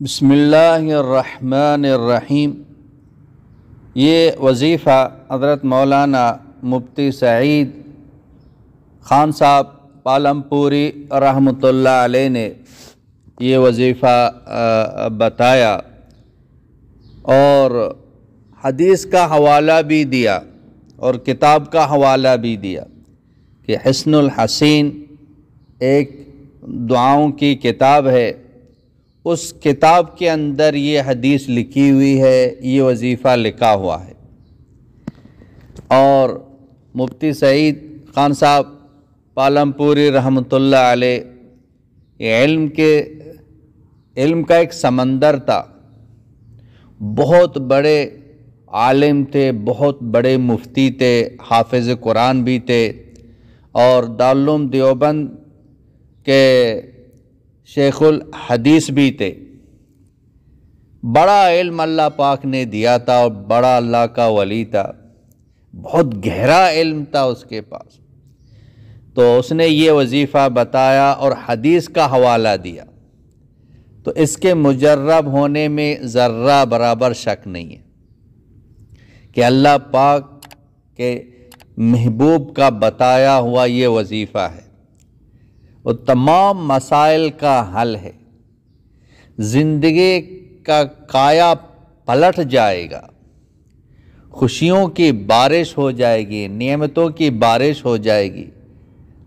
بسم اللہ الرحمن الرحیم۔ یہ وظیفہ حضرت مولانا مفتی سعید خان صاحب پالمپوری رحمۃ اللہ علیہ نے یہ وظیفہ بتایا اور حدیث کا حوالہ بھی دیا اور کتاب کا حوالہ بھی دیا کہ حسن الحسین ایک دعاؤں کی کتاب ہے، اس کتاب کے اندر یہ حدیث لکھی ہوئی ہے، یہ وظیفہ لکھا ہوا ہے۔ اور مفتی سعید خان صاحب پالمپوری رحمۃ اللہ علیہ یہ علم کا ایک سمندر تھا، بہت بڑے عالم تھے، بہت بڑے مفتی تھے، حافظ قرآن بھی تھے اور دارالعلوم دیوبند کے شیخ الحدیث بھی تھے۔ بڑا علم اللہ پاک نے دیا تھا اور بڑا اللہ کا ولی تھا، بہت گہرا علم تھا اس کے پاس۔ تو اس نے یہ وظیفہ بتایا اور حدیث کا حوالہ دیا، تو اس کے مجرب ہونے میں ذرہ برابر شک نہیں ہے کہ اللہ پاک کے محبوب کا بتایا ہوا یہ وظیفہ ہے، وہ تمام مسائل کا حل ہے، زندگی کا کایا پلٹ جائے گا، خوشیوں کی بارش ہو جائے گی، نعمتوں کی بارش ہو جائے گی،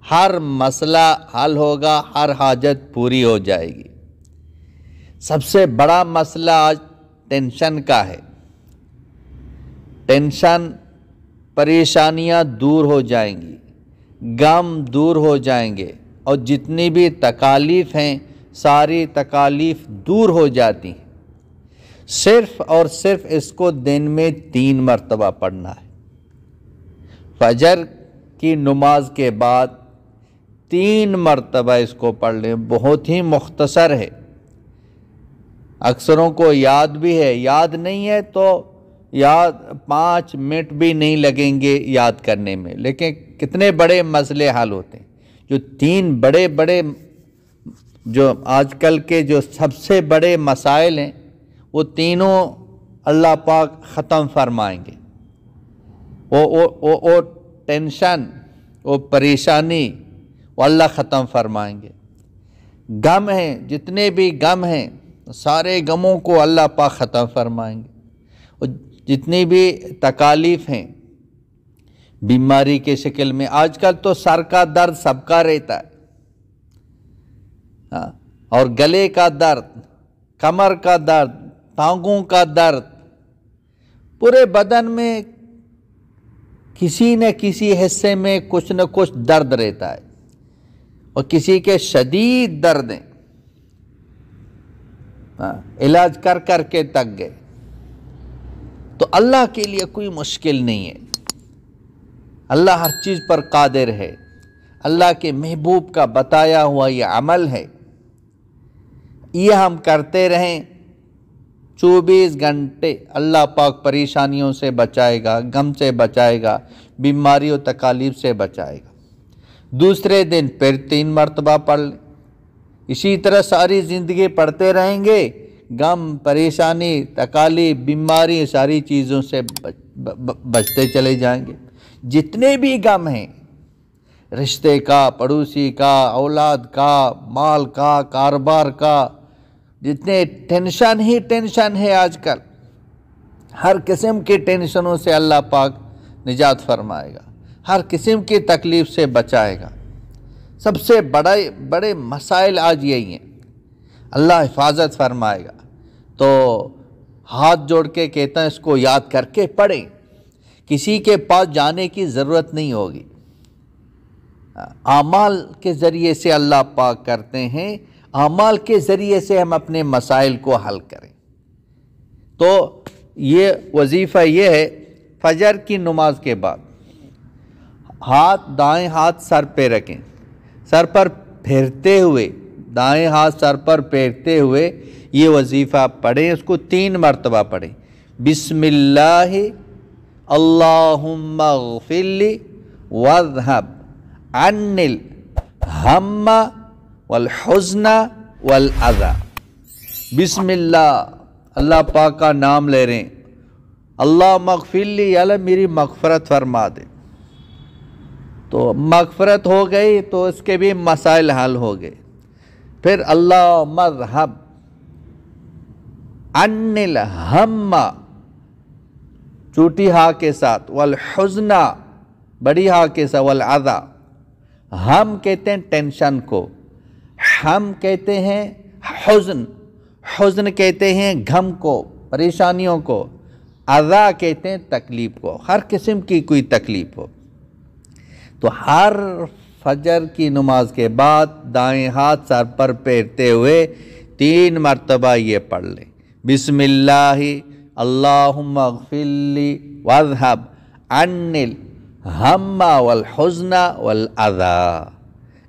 ہر مسئلہ حل ہوگا، ہر حاجت پوری ہو جائے گی۔ سب سے بڑا مسئلہ آج ٹینشن کا ہے، ٹینشن پریشانیاں دور ہو جائیں گی، غم دور ہو جائیں گے اور جتنی بھی تکالیف ہیں ساری تکالیف دور ہو جاتی ہیں۔ صرف اور صرف اس کو دن میں 3 مرتبہ پڑھنا ہے۔ فجر کی نماز کے بعد 3 مرتبہ اس کو پڑھ لیں، بہت ہی مختصر ہے، اکثروں کو یاد بھی ہے، یاد نہیں ہے تو 5 منٹ بھی نہیں لگیں گے یاد کرنے میں، لیکن کتنے بڑے مسئلے حل ہوتے ہیں۔ جو 3 بڑے جو آج کل کے جو سب سے بڑے مسائل ہیں وہ تینوں اللہ پاک ختم فرمائیں گے۔ وہ ٹینشن، وہ پریشانی وہ اللہ ختم فرمائیں گے۔ غم ہیں، جتنے بھی غم ہیں سارے غموں کو اللہ پاک ختم فرمائیں گے، اور جتنی بھی تکالیف ہیں بیماری کے شکل میں، آج کل تو سر کا درد سب کا رہتا ہے، اور گلے کا درد، کمر کا درد، ٹانگوں کا درد، پورے بدن میں کسی نہ کسی حصے میں کچھ نہ کچھ درد رہتا ہے، اور کسی کے شدید درد ہیں، علاج کر کر کے تک گئے۔ تو اللہ کے لیے کوئی مشکل نہیں ہے، اللہ ہر چیز پر قادر ہے، اللہ کے محبوب کا بتایا ہوا یہ عمل ہے، یہ ہم کرتے رہیں 24 گھنٹے اللہ پاک پریشانیوں سے بچائے گا، غم سے بچائے گا، بیماری و تکالیف سے بچائے گا۔ دوسرے دن پھر 3 مرتبہ پڑھ لیں، اسی طرح ساری زندگی پڑھتے رہیں گے، غم، پریشانی، تکالیف، بیماری ساری چیزوں سے بچتے چلے جائیں گے۔ جتنے بھی غم ہیں، رشتے کا، پڑوسی کا، اولاد کا، مال کا، کاروبار کا، جتنے ٹینشن ہی ٹینشن ہے آج کل، ہر قسم کی ٹینشنوں سے اللہ پاک نجات فرمائے گا، ہر قسم کی تکلیف سے بچائے گا۔ سب سے بڑے مسائل آج یہی ہیں، اللہ حفاظت فرمائے گا۔ تو ہاتھ جوڑ کے کہتا ہے اس کو یاد کر کے پڑھیں، کسی کے پاس جانے کی ضرورت نہیں ہوگی، اعمال کے ذریعے سے اللہ پاک کرتے ہیں، اعمال کے ذریعے سے ہم اپنے مسائل کو حل کریں۔ تو یہ وظیفہ یہ ہے، فجر کی نماز کے بعد دائیں ہاتھ سر پہ رکھیں، سر پر پھیرتے ہوئے، دائیں ہاتھ سر پر پھیرتے ہوئے یہ وظیفہ پڑھیں، اس کو 3 مرتبہ پڑھیں۔ بسم اللہ اللہم اغفر لی واذھب عنی الہم والحزن والاذى۔ بسم اللہ، اللہ پاک کا نام لے رہے ہیں، اللہ مغفر لی، یا اللہ میری مغفرت فرما دے، تو مغفرت ہو گئی تو اس کے بھی مسائل حل ہو گئے۔ پھر اللہ مذہب عن الہم، چھوٹی ہا کے ساتھ، والحزن بڑی ہا کے ساتھ، والعذا، ہم کہتے ہیں ٹینشن کو، ہم کہتے ہیں حزن، حزن کہتے ہیں غم کو، پریشانیوں کو، عذا کہتے ہیں تکلیف کو، ہر قسم کی کوئی تکلیف ہو۔ تو ہر فجر کی نماز کے بعد دائیں ہاتھ سر پر پھیرتے ہوئے 3 مرتبہ یہ پڑھ لیں، بسم اللہ اللہم اغفر لی واذہب عنی الہم والحزن والعذا۔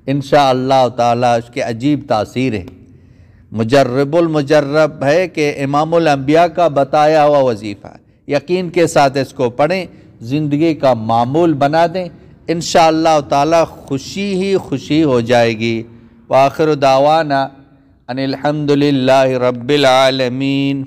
انشاءاللہ تعالی اس کے عجیب تاثیر ہے، مجرب المجرب ہے کہ امام الانبیاء کا بتایا ہوا وظیفہ ہے۔ یقین کے ساتھ اس کو پڑھیں، زندگی کا معمول بنا دیں، انشاءاللہ تعالی خوشی ہی خوشی ہو جائے گی۔ وآخر دعوانا ان الحمدللہ رب العالمین۔